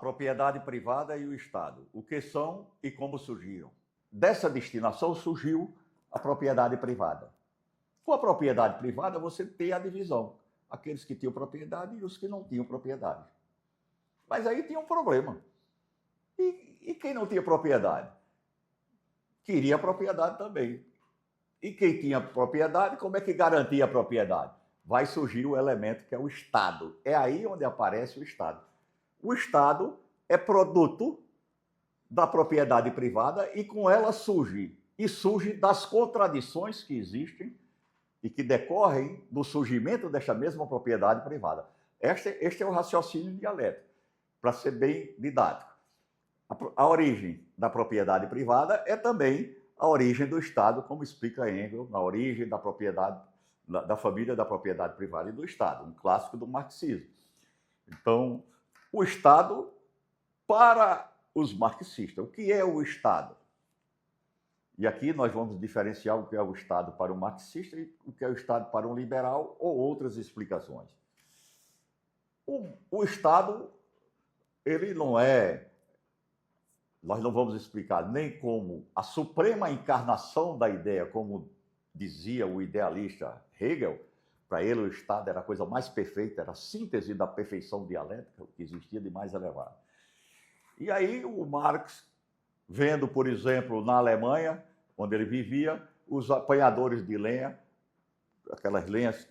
propriedade privada e o Estado. O que são e como surgiram. Dessa destinação surgiu a propriedade privada. Com a propriedade privada, você tem a divisão. Aqueles que tinham propriedade e os que não tinham propriedade. Mas aí tinha um problema. E quem não tinha propriedade? Queria a propriedade também. E quem tinha propriedade, como é que garantia a propriedade? Vai surgir o elemento que é o Estado. É aí onde aparece o Estado. O Estado é produto da propriedade privada e com ela surge das contradições que existem e que decorrem do surgimento desta mesma propriedade privada. Este é o raciocínio dialético, para ser bem didático. A origem da propriedade privada é também a origem do Estado, como explica Engels, na origem da propriedade, da família da propriedade privada e do Estado, um clássico do marxismo. Então, o Estado, para os marxistas, o que é o Estado? E aqui nós vamos diferenciar o que é o Estado para o marxista e o que é o Estado para um liberal ou outras explicações. O Estado, ele não é, nós não vamos explicar nem como a suprema encarnação da ideia, como dizia o idealista Hegel. Para ele o Estado era a coisa mais perfeita, era a síntese da perfeição dialética, o que existia de mais elevado. E aí o Marx, vendo, por exemplo, na Alemanha, onde ele vivia, os apanhadores de lenha, aquelas lenhas,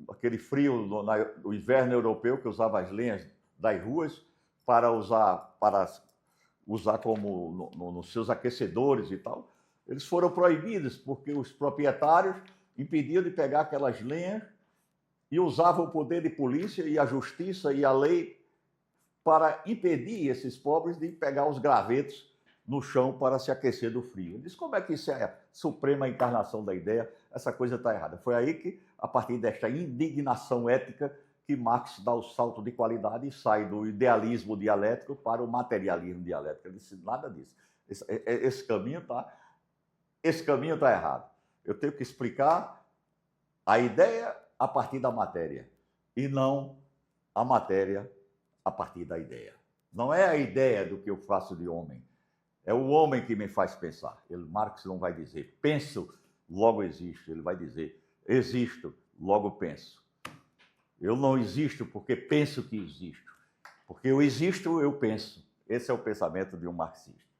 aquele frio no inverno europeu, que usava as lenhas das ruas para usar como nos seus aquecedores e tal, eles foram proibidos porque os proprietários impediam de pegar aquelas lenhas e usavam o poder de polícia e a justiça e a lei para impedir esses pobres de pegar os gravetos no chão para se aquecer do frio. Ele diz, como é que isso é a suprema encarnação da ideia? Essa coisa está errada. Foi aí que, a partir desta indignação ética, que Marx dá o salto de qualidade e sai do idealismo dialético para o materialismo dialético. Ele disse, nada disso. Esse caminho está errado. Eu tenho que explicar a ideia a partir da matéria e não a matéria a partir da ideia. Não é a ideia do que eu faço de homem, é o homem que me faz pensar. Marx não vai dizer penso, logo existo. Ele vai dizer existo, logo penso. Eu não existo porque penso que existo. Porque eu existo, eu penso. Esse é o pensamento de um marxista.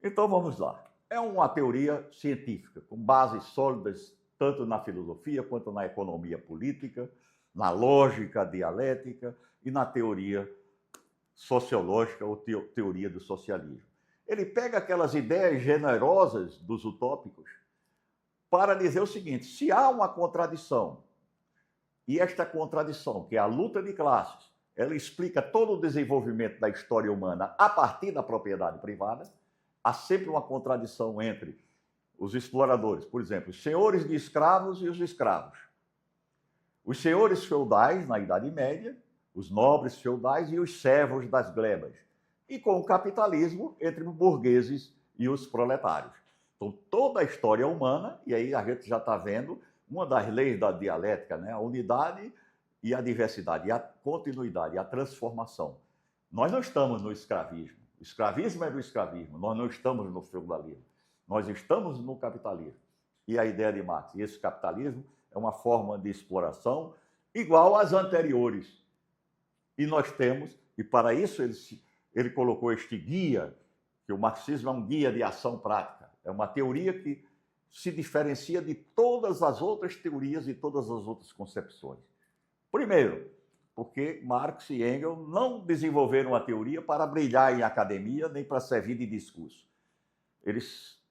Então vamos lá. É uma teoria científica, com bases sólidas tanto na filosofia quanto na economia política, na lógica dialética e na teoria sociológica ou teoria do socialismo. Ele pega aquelas ideias generosas dos utópicos para dizer o seguinte, se há uma contradição, e esta contradição, que é a luta de classes, ela explica todo o desenvolvimento da história humana a partir da propriedade privada, há sempre uma contradição entre os exploradores, por exemplo, os senhores de escravos e os escravos. Os senhores feudais, na Idade Média, os nobres feudais e os servos das glebas. E com o capitalismo entre os burgueses e os proletários. Então, toda a história humana, e aí a gente já está vendo uma das leis da dialética, né? A unidade e a diversidade, e a continuidade, e a transformação. Nós não estamos no escravismo. O escravismo é do escravismo, nós não estamos no feudalismo. Nós estamos no capitalismo. E a ideia de Marx, esse capitalismo é uma forma de exploração igual às anteriores. E nós temos, e para isso ele colocou este guia, que o marxismo é um guia de ação prática. É uma teoria que se diferencia de todas as outras teorias e todas as outras concepções. Primeiro, porque Marx e Engels não desenvolveram a teoria para brilhar em academia nem para servir de discurso. Eles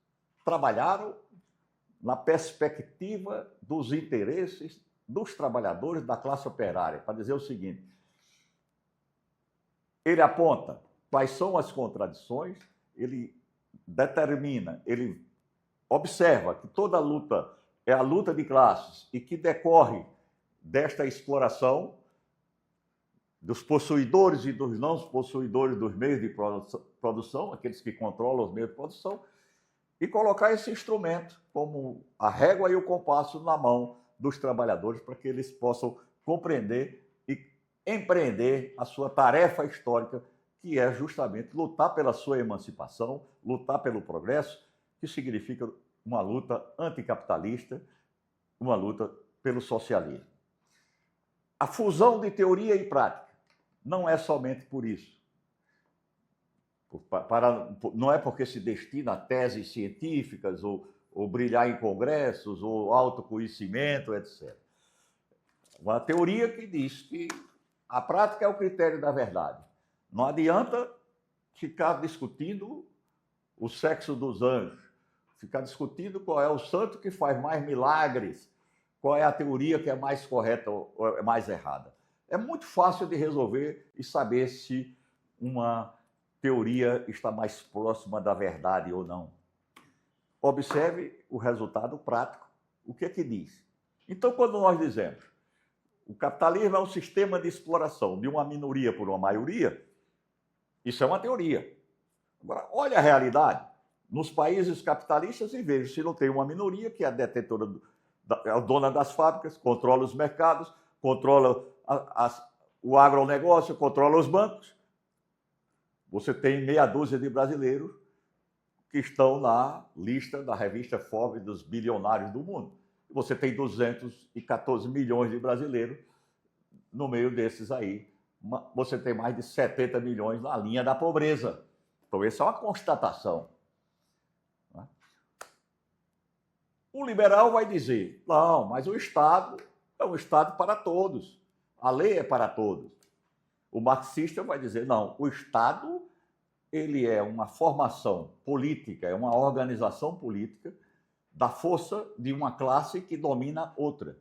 trabalharam na perspectiva dos interesses dos trabalhadores da classe operária, para dizer o seguinte, ele aponta quais são as contradições, ele determina, ele observa que toda luta é a luta de classes e que decorre desta exploração dos possuidores e dos não possuidores dos meios de produção, aqueles que controlam os meios de produção, e colocar esse instrumento como a régua e o compasso na mão dos trabalhadores para que eles possam compreender e empreender a sua tarefa histórica, que é justamente lutar pela sua emancipação, lutar pelo progresso, que significa uma luta anticapitalista, uma luta pelo socialismo. A fusão de teoria e prática não é somente por isso. Não é porque se destina a teses científicas ou brilhar em congressos ou autoconhecimento, etc. Uma teoria que diz que a prática é o critério da verdade. Não adianta ficar discutindo o sexo dos anjos, ficar discutindo qual é o santo que faz mais milagres, qual é a teoria que é mais correta ou é mais errada. É muito fácil de resolver e saber se uma teoria está mais próxima da verdade ou não. Observe o resultado prático. O que é que diz? Então, quando nós dizemos o capitalismo é um sistema de exploração de uma minoria por uma maioria, isso é uma teoria. Agora, olha a realidade. Nos países capitalistas, e veja se não tem uma minoria que é a detentora, é a dona das fábricas, controla os mercados, controla o agronegócio, controla os bancos. Você tem meia dúzia de brasileiros que estão na lista da revista Forbes dos bilionários do mundo. Você tem 214 milhões de brasileiros no meio desses aí. Você tem mais de 70 milhões na linha da pobreza. Então, essa é uma constatação. O liberal vai dizer, não, mas o Estado é um Estado para todos. A lei é para todos. O marxista vai dizer, não, o Estado ele é uma formação política, é uma organização política da força de uma classe que domina outra.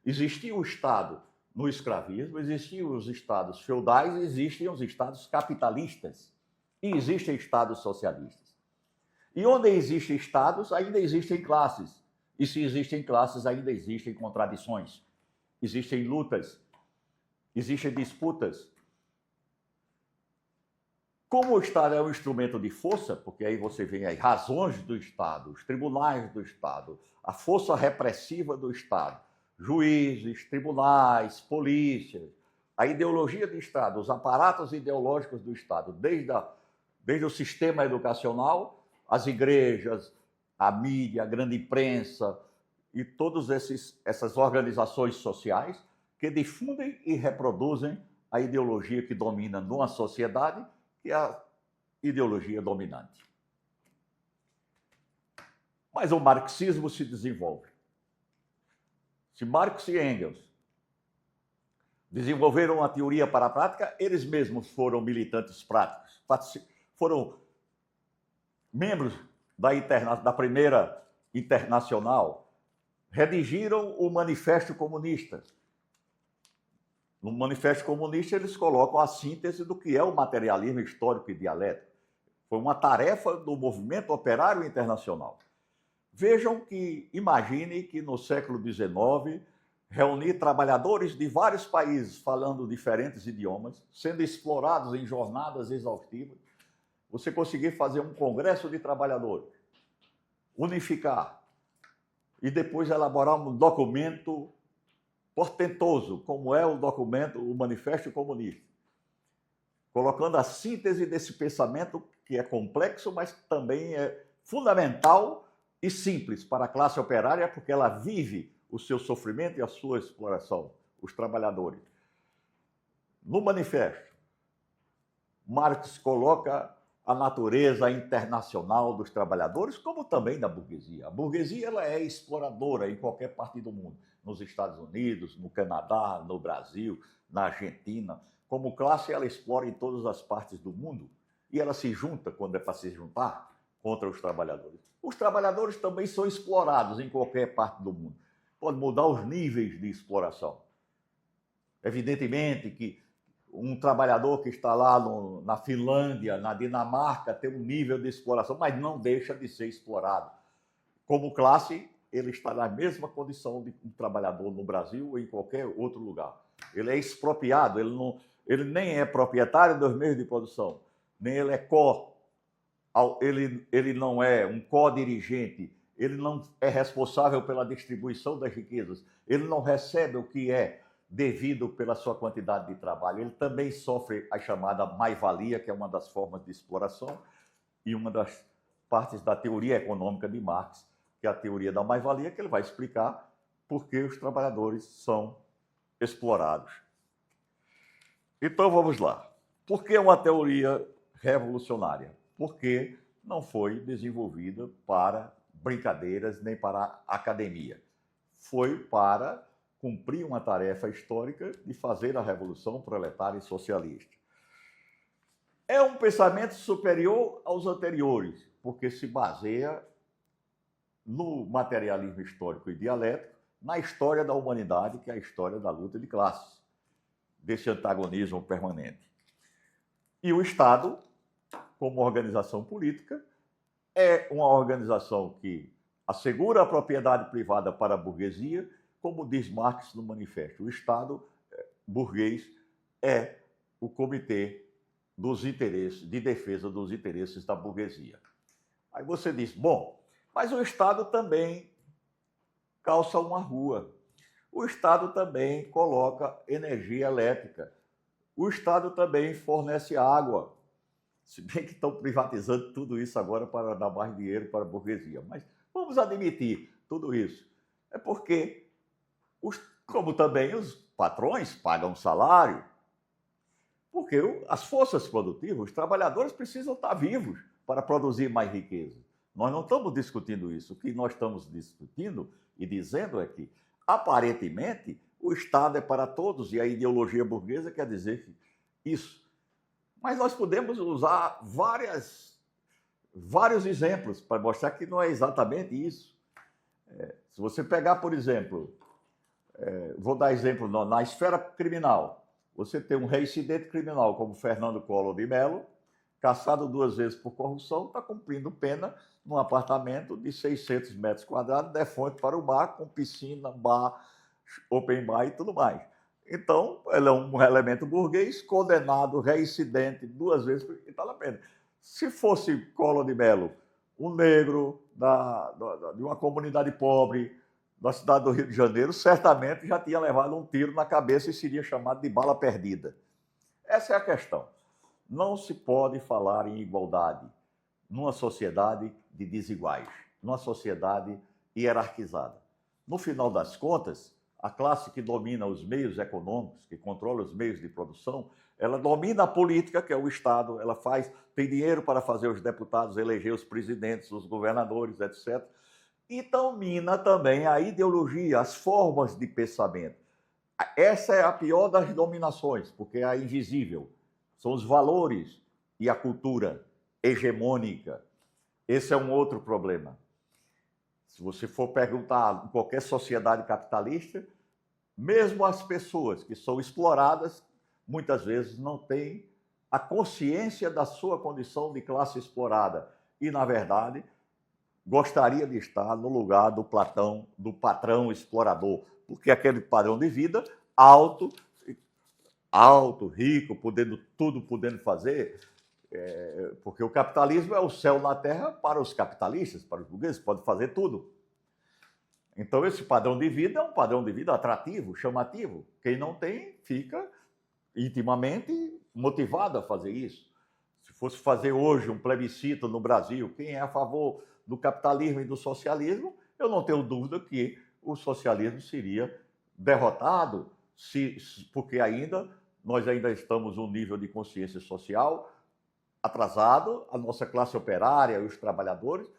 Existia o Estado no escravismo, existiam os Estados feudais, existem os Estados capitalistas e existem Estados socialistas. E onde existem Estados, ainda existem classes. E se existem classes, ainda existem contradições. Existem lutas, existem disputas. Como o Estado é um instrumento de força, porque aí você vê as razões do Estado, os tribunais do Estado, a força repressiva do Estado, juízes, tribunais, polícias, a ideologia do Estado, os aparatos ideológicos do Estado, desde o sistema educacional, as igrejas, a mídia, a grande imprensa e todas essas organizações sociais que difundem e reproduzem a ideologia que domina numa sociedade, que é a ideologia dominante. Mas o marxismo se desenvolve. Se Marx e Engels desenvolveram uma teoria para a prática, eles mesmos foram militantes práticos, foram membros da primeira internacional, redigiram o Manifesto Comunista. No Manifesto Comunista, eles colocam a síntese do que é o materialismo histórico e dialético. Foi uma tarefa do movimento operário internacional. Vejam que, imagine que no século XIX, reunir trabalhadores de vários países falando diferentes idiomas, sendo explorados em jornadas exaustivas, você conseguir fazer um congresso de trabalhadores, unificar e depois elaborar um documento portentoso, como é o documento, o Manifesto Comunista, colocando a síntese desse pensamento que é complexo, mas também é fundamental e simples para a classe operária, porque ela vive o seu sofrimento e a sua exploração, os trabalhadores. No manifesto, Marx coloca a natureza internacional dos trabalhadores, como também da burguesia. A burguesia ela é exploradora em qualquer parte do mundo, nos Estados Unidos, no Canadá, no Brasil, na Argentina. Como classe, ela explora em todas as partes do mundo e ela se junta, quando é para se juntar, contra os trabalhadores. Os trabalhadores também são explorados em qualquer parte do mundo. Pode mudar os níveis de exploração. Evidentemente que um trabalhador que está lá na Finlândia, na Dinamarca, tem um nível de exploração, mas não deixa de ser explorado. Como classe, ele está na mesma condição de um trabalhador no Brasil ou em qualquer outro lugar. Ele é expropriado, ele nem é proprietário dos meios de produção, nem ele é ele não é um co-dirigente, ele não é responsável pela distribuição das riquezas, ele não recebe o que é devido pela sua quantidade de trabalho. Ele também sofre a chamada mais-valia, que é uma das formas de exploração e uma das partes da teoria econômica de Marx, que é a teoria da mais-valia, que ele vai explicar por que os trabalhadores são explorados. Então vamos lá. Por que uma teoria revolucionária? Porque não foi desenvolvida para brincadeiras nem para a academia. Foi para cumprir uma tarefa histórica de fazer a revolução proletária e socialista. É um pensamento superior aos anteriores, porque se baseia no materialismo histórico e dialético, na história da humanidade, que é a história da luta de classes, desse antagonismo permanente. E o Estado, como organização política, é uma organização que assegura a propriedade privada para a burguesia, como diz Marx no manifesto. O Estado burguês é o comitê dos interesses, de defesa dos interesses da burguesia. Aí você diz, bom, mas o Estado também calça uma rua. O Estado também coloca energia elétrica. O Estado também fornece água. Se bem que estão privatizando tudo isso agora para dar mais dinheiro para a burguesia. Mas vamos admitir tudo isso. É porque, como também os patrões pagam salário, porque as forças produtivas, os trabalhadores precisam estar vivos para produzir mais riqueza. Nós não estamos discutindo isso. O que nós estamos discutindo e dizendo é que, aparentemente, o Estado é para todos e a ideologia burguesa quer dizer isso. Mas nós podemos usar vários exemplos para mostrar que não é exatamente isso. Se você pegar, por exemplo, vou dar exemplo na esfera criminal, você tem um reincidente criminal como Fernando Collor de Mello, caçado 2 vezes por corrupção, está cumprindo pena num apartamento de 600 metros quadrados, de frente para o mar, com piscina, bar, open bar e tudo mais. Então, ele é um elemento burguês, condenado, reincidente 2 vezes, e está na pena. Se fosse Collor de Mello, um negro de uma comunidade pobre da cidade do Rio de Janeiro, certamente já tinha levado um tiro na cabeça e seria chamado de bala perdida. Essa é a questão. Não se pode falar em igualdade numa sociedade de desiguais, numa sociedade hierarquizada. No final das contas, a classe que domina os meios econômicos, que controla os meios de produção, ela domina a política, que é o Estado, ela tem dinheiro para fazer os deputados, eleger os presidentes, os governadores, etc. E domina também a ideologia, as formas de pensamento. Essa é a pior das dominações, porque é a invisível. São os valores e a cultura hegemônica. Esse é um outro problema. Se você for perguntar em qualquer sociedade capitalista, mesmo as pessoas que são exploradas, muitas vezes não têm a consciência da sua condição de classe explorada. E, na verdade, gostaria de estar no lugar do patrão explorador, porque aquele padrão de vida alto, rico, podendo fazer, porque o capitalismo é o céu na terra para os capitalistas, para os burgueses, pode fazer tudo. Então, esse padrão de vida é um padrão de vida atrativo, chamativo. Quem não tem, fica intimamente motivado a fazer isso. Se fosse fazer hoje um plebiscito no Brasil, quem é a favor do capitalismo e do socialismo, eu não tenho dúvida que o socialismo seria derrotado, porque nós ainda estamos num nível de consciência social atrasado, a nossa classe operária e os trabalhadores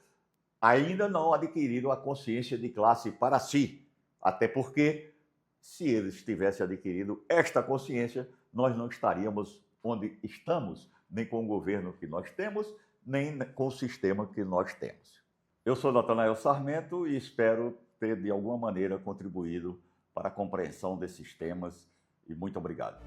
ainda não adquiriram a consciência de classe para si. Até porque, se eles tivessem adquirido esta consciência, nós não estaríamos onde estamos, nem com o governo que nós temos, nem com o sistema que nós temos. Eu sou Natanael Sarmento e espero ter, de alguma maneira, contribuído para a compreensão desses temas. E muito obrigado.